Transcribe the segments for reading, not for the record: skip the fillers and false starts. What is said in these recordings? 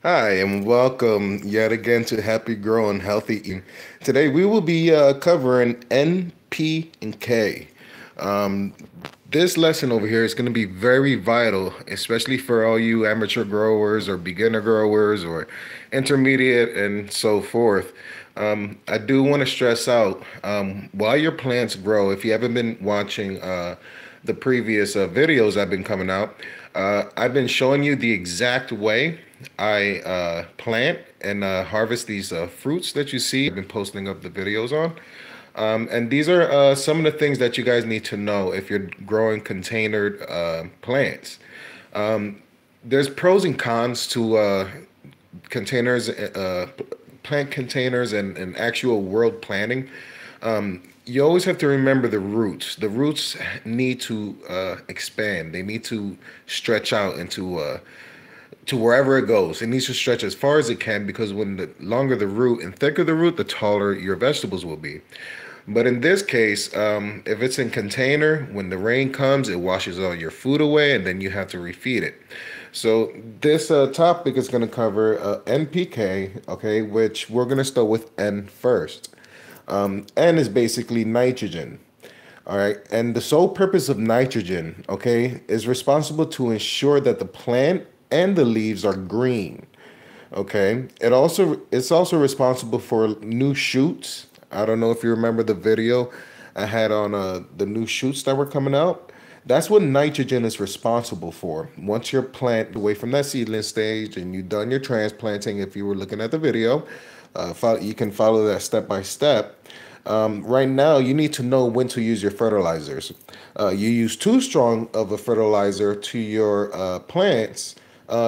Hi, and welcome yet again to Happy Growing Healthy Eating. Today we will be covering N, P, and K. Um, this lesson over here is going to be very vital, especially for all you amateur growers or beginner growers or intermediate and so forth. I do want to stress out while your plants grow, if you haven't been watching the previous videos I've been coming out, I've been showing you the exact way I plant and harvest these fruits that you see. I've been posting up the videos on. And these are some of the things that you guys need to know if you're growing containered plants. There's pros and cons to containers, plant containers, and actual world planting. You always have to remember the roots. The roots need to expand. They need to stretch out into to wherever it goes. It needs to stretch as far as it can because when the longer the root and thicker the root, the taller your vegetables will be. But in this case, if it's in container, when the rain comes, it washes all your food away, and then you have to refeed it. So this topic is going to cover NPK, okay, which we're going to start with N first. N is basically nitrogen. All right. And the sole purpose of nitrogen, okay, is responsible to ensure that the plant and the leaves are green. Okay. It's also responsible for new shoots. I don't know if you remember the video I had on the new shoots that were coming out. That's what nitrogen is responsible for. Once your plant away from that seedling stage and you've done your transplanting, if you were looking at the video, you can follow that step by step. Right now, you need to know when to use your fertilizers. You use too strong of a fertilizer to your plants,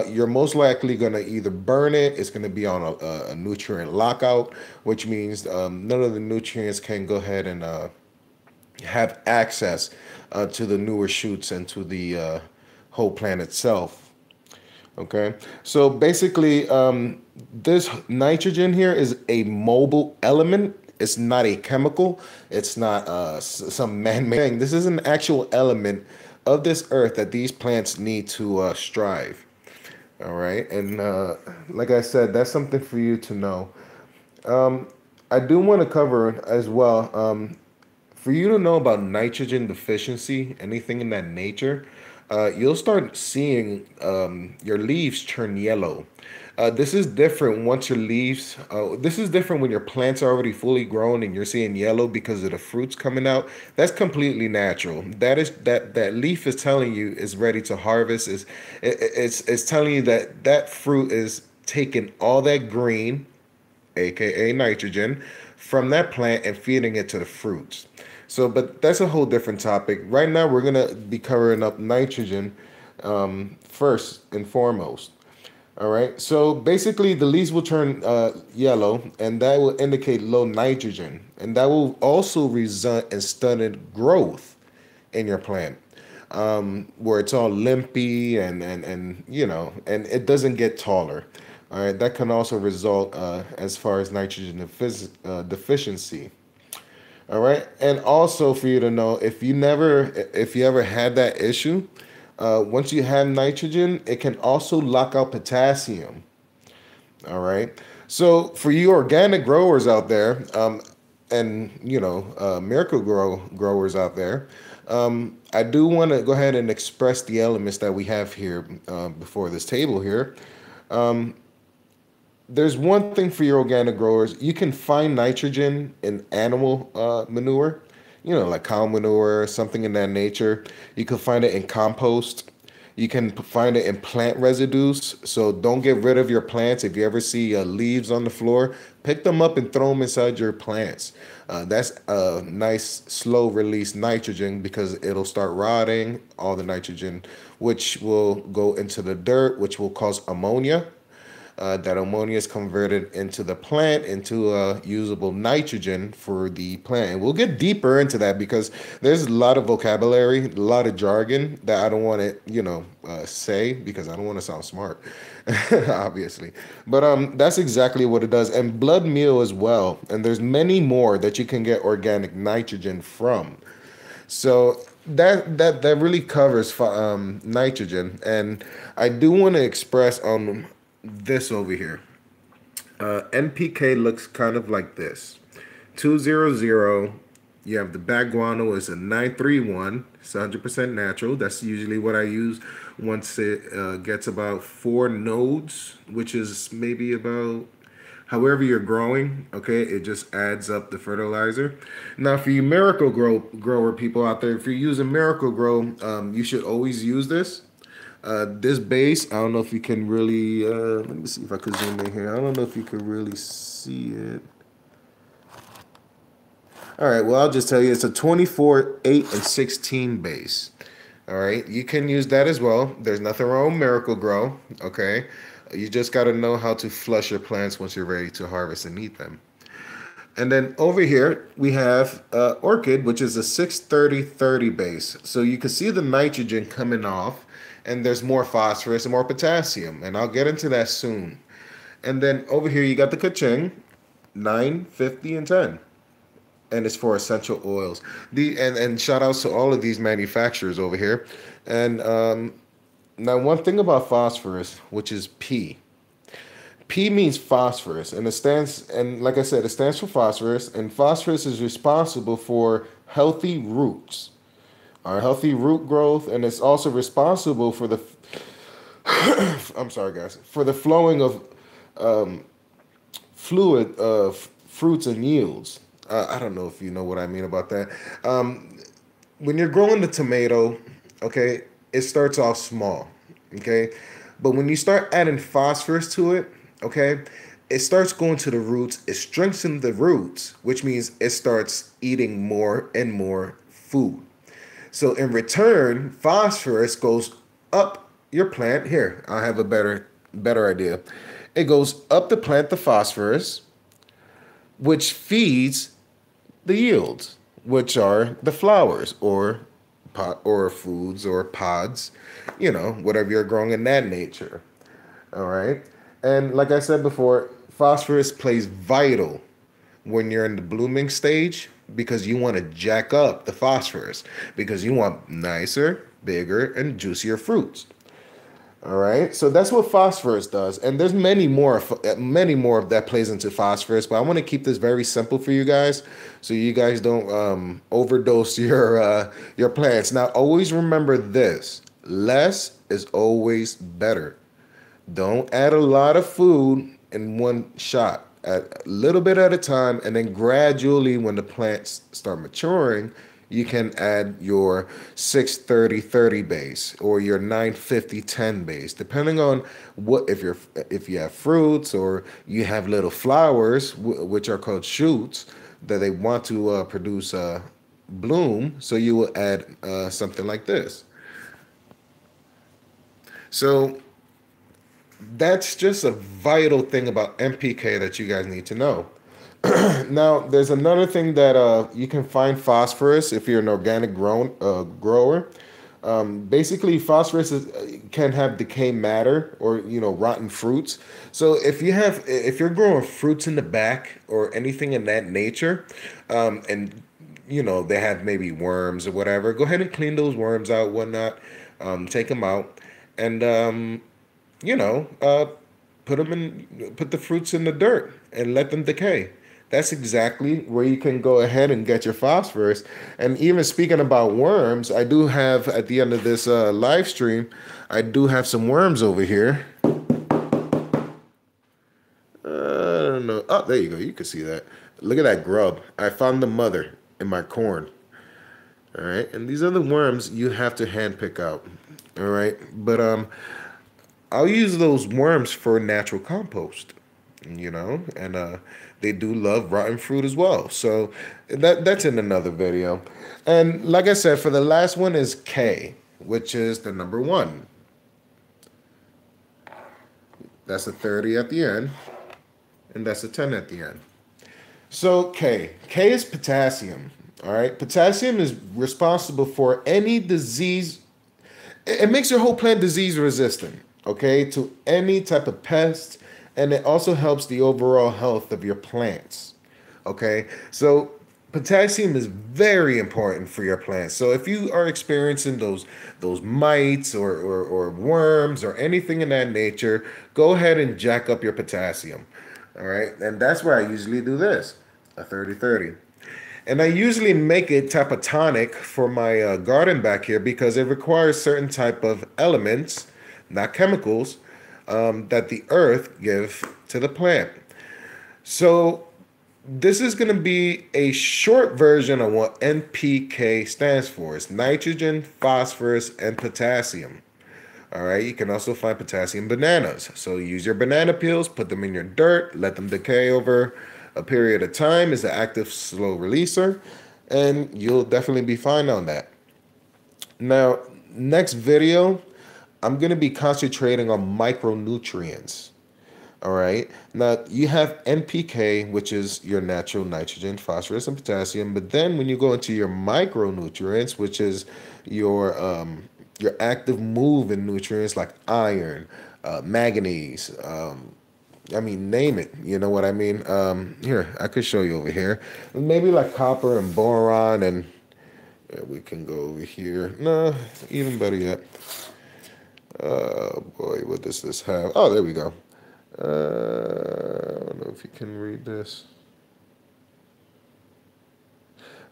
you're most likely going to either burn it, it's going to be on a nutrient lockout, which means none of the nutrients can go ahead and have access to the newer shoots and to the whole plant itself. Okay, so basically, this nitrogen here is a mobile element. It's not a chemical. It's not some man-made thing. This is an actual element of this earth that these plants need to strive. All right, and like I said, that's something for you to know. I do want to cover as well. For you to know about nitrogen deficiency, anything in that nature, you'll start seeing your leaves turn yellow. This is different once your leaves, this is different when your plants are already fully grown and you're seeing yellow because of the fruits coming out. That's completely natural. That leaf is telling you is ready to harvest. It's telling you that that fruit is taking all that green, aka nitrogen, from that plant and feeding it to the fruits. So, but that's a whole different topic. Right now, we're gonna be covering up nitrogen first and foremost. All right. So basically, the leaves will turn yellow, and that will indicate low nitrogen, and that will also result in stunted growth in your plant, where it's all limpy and and it doesn't get taller. All right. That can also result as far as nitrogen deficiency. All right. And also for you to know, if you ever had that issue, once you have nitrogen, it can also lock out potassium. All right. So for you organic growers out there, and miracle growers out there, I do want to go ahead and express the elements that we have here before this table here. There's one thing for your organic growers. You can find nitrogen in animal manure, like cow manure, something in that nature. You can find it in compost. You can find it in plant residues. So don't get rid of your plants. If you ever see leaves on the floor, pick them up and throw them inside your plants. That's a nice slow release nitrogen because it'll start rotting all the nitrogen, which will go into the dirt, which will cause ammonia. That ammonia is converted into the plant into usable nitrogen for the plant. And we'll get deeper into that because there's a lot of vocabulary, a lot of jargon that I don't want to, say because I don't want to sound smart, obviously. But that's exactly what it does. And blood meal as well. And there's many more that you can get organic nitrogen from. So that really covers nitrogen. And I do want to express this over here. NPK looks kind of like this. 200, you have the back guano is a 931. It's 100% natural. That's usually what I use once it gets about 4 nodes, which is maybe about however you're growing. Okay, it just adds up the fertilizer. Now, for you grower people out there, if you're using Miracle Grow, you should always use this. This base, I don't know if you can really, let me see if I could zoom in here. I don't know if you can really see it. All right, well, I'll just tell you it's a 24, 8, and 16 base. All right, you can use that as well. There's nothing wrong with Miracle Grow, okay? You just got to know how to flush your plants once you're ready to harvest and eat them. And then over here, we have Orchid, which is a 630-30 base. So you can see the nitrogen coming off, and there's more phosphorus and more potassium, and I'll get into that soon. And then over here, you got the Kaching, 9, 50, and 10. And it's for essential oils. And shout outs to all of these manufacturers over here. And now one thing about phosphorus, which is P. P means phosphorus, and like I said, it stands for phosphorus, and phosphorus is responsible for healthy roots, our healthy root growth, and it's also responsible for the I'm sorry guys, for the flowing of fluid of fruits and yields. I don't know if you know what I mean about that. When you're growing the tomato, okay, it starts off small, okay? But when you start adding phosphorus to it, okay, it starts going to the roots. It strengthens the roots, which means it starts eating more and more food. So in return, phosphorus goes up your plant. Here, I have a better idea. It goes up the plant, the phosphorus, which feeds the yields, which are the flowers or foods or pods, you know, whatever you're growing in that nature. All right. And like I said before, phosphorus plays vital when you're in the blooming stage because you want to jack up the phosphorus because you want nicer, bigger, and juicier fruits. All right, so that's what phosphorus does, and there's many more of that plays into phosphorus. But I want to keep this very simple for you guys, so you guys don't overdose your plants. Now, always remember this: less is always better. Don't add a lot of food in one shot. Add a little bit at a time, and then gradually, when the plants start maturing, you can add your 630-30 base or your 950-10 base, depending on if you have fruits or you have little flowers, which are called shoots, that they want to produce bloom. So you will add something like this. So that's just a vital thing about NPK that you guys need to know. Now, there's another thing that you can find phosphorus if you're an organic grower. Basically, phosphorus can have decaying matter or rotten fruits. So if you're growing fruits in the back or anything in that nature, and they have maybe worms or whatever, go ahead and clean those worms out, whatnot. Take them out, and put the fruits in the dirt and let them decay. That's exactly where you can go ahead and get your phosphorus. And even speaking about worms, I do have, at the end of this live stream, I do have some worms over here. I don't know. Oh, there you go. You can see that. Look at that grub. I found the mother in my corn. All right. And these are the worms you have to hand pick out. All right. But I'll use those worms for natural compost, and they do love rotten fruit as well. So that's in another video. And like I said, for the last one is K, which is the number 1. That's a 30 at the end, and that's a 10 at the end. So K is potassium. All right, potassium is responsible for any disease. It makes your whole plant disease resistant, okay, to any type of pest. And it also helps the overall health of your plants. Okay, so Potassium is very important for your plants. So if you are experiencing those mites or worms or anything in that nature, go ahead and jack up your potassium. All right. And that's where I usually do this, a 30-30. And I usually make it type of tonic for my garden back here because it requires certain type of elements, not chemicals, that the earth give to the plant. So this is going to be a short version of what NPK stands for. It's nitrogen, phosphorus, and potassium. All right, you can also find potassium bananas. So use your banana peels, put them in your dirt, let them decay over a period of time. It's an active slow releaser, and you'll definitely be fine on that. Now, next video, I'm going to be concentrating on micronutrients. All right. Now you have NPK, which is your natural nitrogen, phosphorus, and potassium. But then when you go into your micronutrients, which is your active moving nutrients like iron, manganese, I mean, name it. You know what I mean? Here, I could show you over here. Maybe like copper and boron, and we can go over here. No, even better yet. Oh boy, what does this have? Oh, there we go. I don't know if you can read this.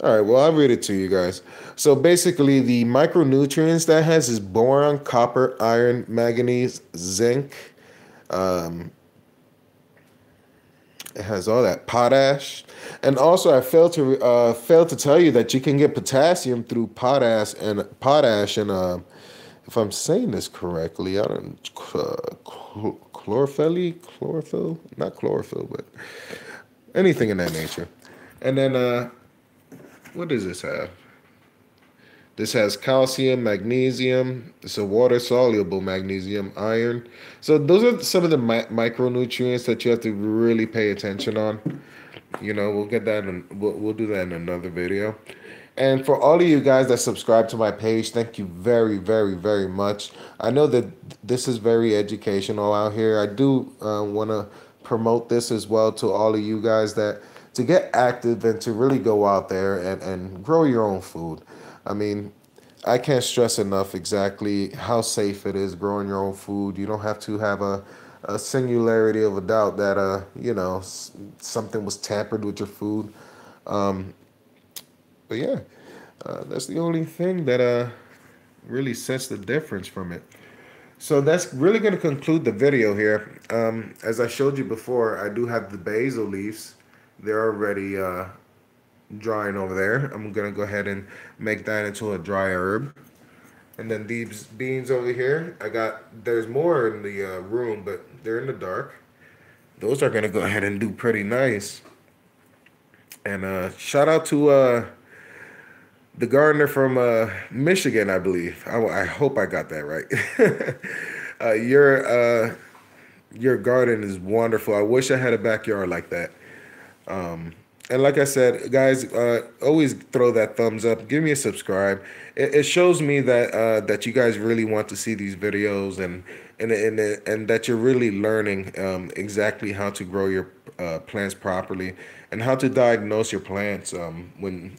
All right, well, I'll read it to you guys. So basically, the micronutrients that has is boron, copper, iron, manganese, zinc. It has all that potash, and also I failed to tell you that you can get potassium through potash and if I'm saying this correctly, I don't chlorophyll, not chlorophyll, but anything in that nature. And then what does this have? This has calcium, magnesium. It's a water-soluble magnesium, iron. So those are some of the micronutrients that you have to really pay attention on. You know, we'll get that, and we'll do that in another video. And for all of you guys that subscribe to my page, thank you very, very, very much. I know that this is very educational out here. I do want to promote this as well to all of you guys that to get active and to really go out there and grow your own food. I mean, I can't stress enough exactly how safe it is growing your own food. You don't have to have a singularity of a doubt that, you know, something was tampered with your food. But yeah, that's the only thing that really sets the difference from it. So that's really going to conclude the video here. As I showed you before, I do have the basil leaves. They're already drying over there. I'm going to go ahead and make that into a dry herb. And then these beans over here, there's more in the room, but they're in the dark. Those are going to go ahead and do pretty nice. And shout out to the gardener from Michigan, I believe. I hope I got that right. Your garden is wonderful. I wish I had a backyard like that. And like I said, guys, always throw that thumbs up. Give me a subscribe. It shows me that that you guys really want to see these videos and that you're really learning exactly how to grow your plants properly and how to diagnose your plants when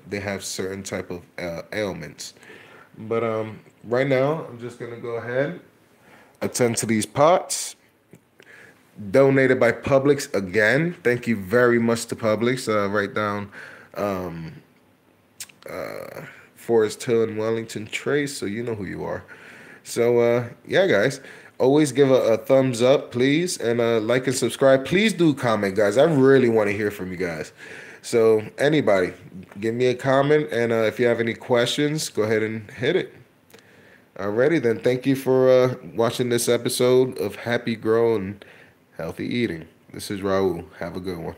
they have certain type of ailments. But right now, I'm just gonna go ahead, attend to these pots. Donated by Publix again. Thank you very much to Publix. Write down Forest Hill and Wellington Trace, so you know who you are. So yeah, guys, always give a thumbs up, please, and like and subscribe. Please do comment, guys. I really want to hear from you guys. So anybody, give me a comment, and if you have any questions, go ahead and hit it. Alrighty then. Thank you for watching this episode of Happy Grow and Healthy Eating. This is Raul. Have a good one.